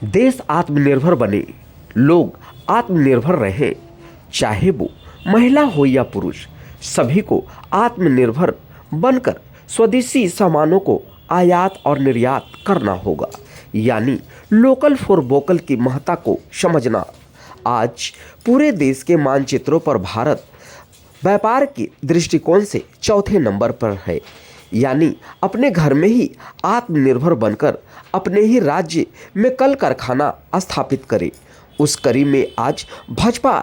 देश आत्मनिर्भर बने, लोग आत्मनिर्भर रहे, चाहे वो महिला हो या पुरुष, सभी को आत्मनिर्भर बनकर स्वदेशी सामानों को आयात और निर्यात करना होगा। यानी लोकल फॉर वोकल की महत्ता को समझना। आज पूरे देश के मानचित्रों पर भारत व्यापार के दृष्टिकोण से चौथे नंबर पर है। यानी अपने घर में ही आत्मनिर्भर बनकर अपने ही राज्य में कल कारखाना स्थापित करे। उस कड़ी में आज भाजपा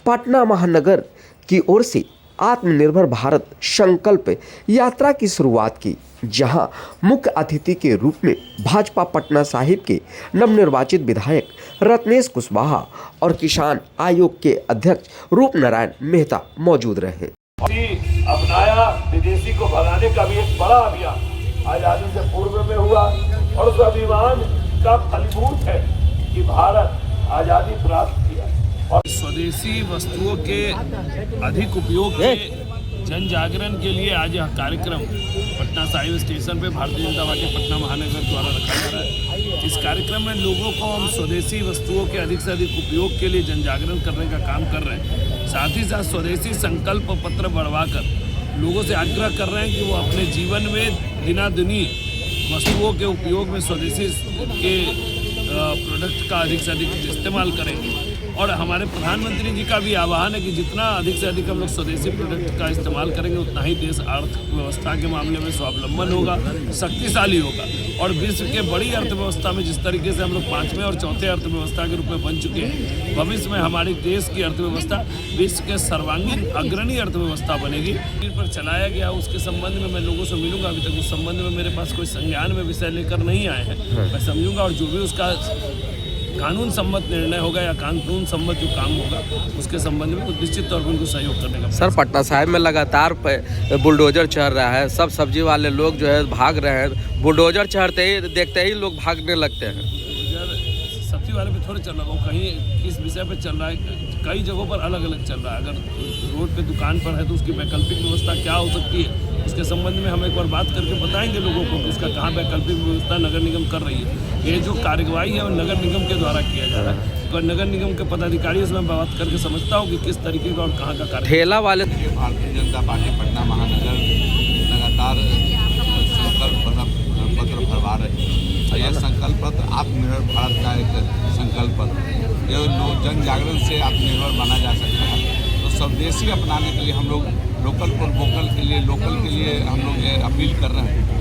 पटना महानगर की ओर से आत्मनिर्भर भारत संकल्प यात्रा की शुरुआत की, जहां मुख्य अतिथि के रूप में भाजपा पटना साहिब के नवनिर्वाचित विधायक रत्नेश कुशवाहा और किसान आयोग के अध्यक्ष रूप नारायण मेहता मौजूद रहे। अपनाया विदेशी को भगाने का भी एक बड़ा अभियान आजादी से पूर्व में हुआ और उस अभियान का फलीभूत है कि भारत आजादी प्राप्त किया और स्वदेशी वस्तुओं के अधिक उपयोग के जन जागरण के लिए आज यह कार्यक्रम पटना साहिब स्टेशन पे भारतीय जनता पार्टी पटना महानगर द्वारा रखा जा रहा है। इस कार्यक्रम में लोगों को हम स्वदेशी वस्तुओं के अधिक से अधिक उपयोग के लिए जन जागरण करने का काम कर रहे हैं। साथ ही साथ स्वदेशी संकल्प पत्र बढ़वाकर लोगों से आग्रह कर रहे हैं कि वो अपने जीवन में दिनादिनी वस्तुओं के उपयोग में स्वदेशी के प्रोडक्ट का अधिक से अधिक इस्तेमाल करेंगे। और हमारे प्रधानमंत्री जी का भी आह्वान है कि जितना अधिक से अधिक हम लोग स्वदेशी प्रोडक्ट का इस्तेमाल करेंगे उतना ही देश आर्थिक व्यवस्था के मामले में स्वावलंबन होगा, शक्तिशाली होगा। और विश्व के बड़ी अर्थव्यवस्था में जिस तरीके से हम लोग 5वें और 4थे अर्थव्यवस्था के रूप में बन चुके हैं, भविष्य में हमारे देश की अर्थव्यवस्था विश्व के सर्वांगीण अग्रणी अर्थव्यवस्था बनेगी। पर चलाया गया उसके संबंध में मैं लोगों से मिलूंगा। अभी तक उस संबंध में मेरे पास कोई संज्ञान में विषय लेकर नहीं आए हैं। मैं समझूंगा और जो भी उसका कानून सम्मत निर्णय होगा या कानून सम्मत जो काम होगा उसके संबंध में कुछ निश्चित तौर पर उनको सहयोग करने का। सर, पटना साहिब में लगातार बुलडोजर चढ़ रहा है, सब सब्जी वाले लोग जो है भाग रहे हैं। बुलडोजर चढ़ते ही देखते ही लोग भागने लगते हैं। बुलडोजर सब्जी वाले पे थोड़े चल रहा है, वो कहीं किस विषय पे चल रहा है, कई जगहों पर अलग अलग चल रहा है। अगर रोड पे दुकान पर है तो उसकी वैकल्पिक व्यवस्था क्या हो सकती है, उसके संबंध में हम एक बार बात करके बताएंगे लोगों को कि उसका कहाँ वैकल्पिक व्यवस्था नगर निगम कर रही है। ये जो कार्यवाही है वो नगर निगम के द्वारा किया जा रहा है। तो नगर निगम के पदाधिकारियों से मैं बात करके समझता हूँ कि किस तरीके का और कहाँ का कार्य। ठेला वाले भारतीय जनता पार्टी पटना महानगर लगातार संकल्प पत्र भरवा रही है और यह संकल्प पत्र आत्मनिर्भर भारत का एक संकल्प पत्र, जो जन जागरण से आत्मनिर्भर बना जा सकता है। तो स्वदेशी अपनाने के लिए हम लोग लोकल फॉर वोकल के लिए हम लोग ये अपील कर रहे हैं।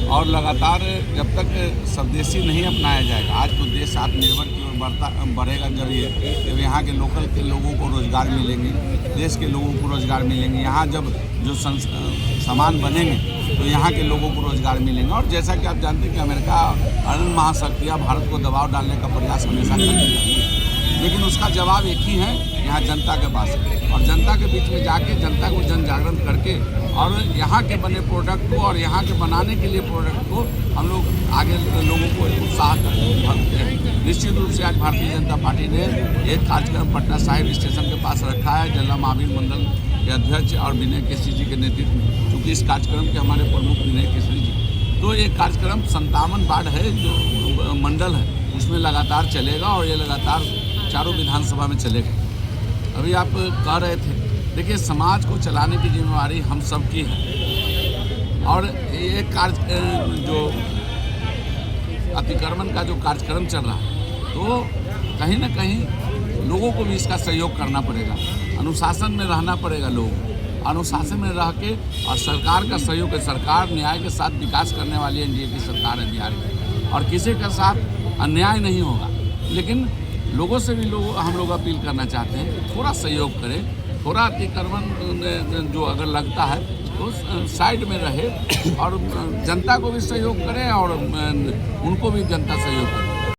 और लगातार जब तक स्वदेशी नहीं अपनाया जाएगा, आज तो देश आत्मनिर्भर की ओर बढ़ेगा जब यहाँ के लोकल के लोगों को रोज़गार मिलेंगे, देश के लोगों को रोज़गार मिलेंगे। यहाँ जब जो सामान बनेंगे तो यहाँ के लोगों को रोज़गार मिलेंगे। और जैसा कि आप जानते हैं कि अमेरिका अन्य महाशक्तियाँ भारत को दबाव डालने का प्रयास हमेशा करती रहती है, लेकिन उसका जवाब एक ही है, यहाँ जनता के पास है। और जनता के बीच में जाके जनता को जन जागरण करके और यहाँ के बने प्रोडक्ट को और यहाँ के बनाने के लिए प्रोडक्ट को हम लोग आगे लोगों को उत्साह करते हैं। निश्चित रूप से आज भारतीय जनता पार्टी ने एक कार्यक्रम पटना साहिब स्टेशन के पास रखा है, जिला महावीर मंडल के अध्यक्ष और विनय केसरी जी के नेतृत्व में। क्योंकि इस कार्यक्रम के हमारे प्रमुख विनय केसरी जी, तो ये कार्यक्रम 57 वार्ड है जो मंडल है उसमें लगातार चलेगा और ये लगातार चारों विधानसभा में चलेगा। अभी आप कह रहे थे, देखिए समाज को चलाने की जिम्मेवारी हम सब की है। और ये कार्य जो अतिक्रमण का जो कार्यक्रम चल रहा है, तो कहीं ना कहीं लोगों को भी इसका सहयोग करना पड़ेगा, अनुशासन में रहना पड़ेगा। लोग अनुशासन में रह के और सरकार का सहयोग है। सरकार न्याय के साथ विकास करने वाली एनडीए की सरकार है बिहार की, और किसी के साथ अन्याय नहीं होगा। लेकिन लोगों से भी हम लोग अपील करना चाहते हैं कि थोड़ा सहयोग करें, थोड़ा अतिक्रमण जो अगर लगता है तो साइड में रहे और जनता को भी सहयोग करें और उनको भी जनता सहयोग करे।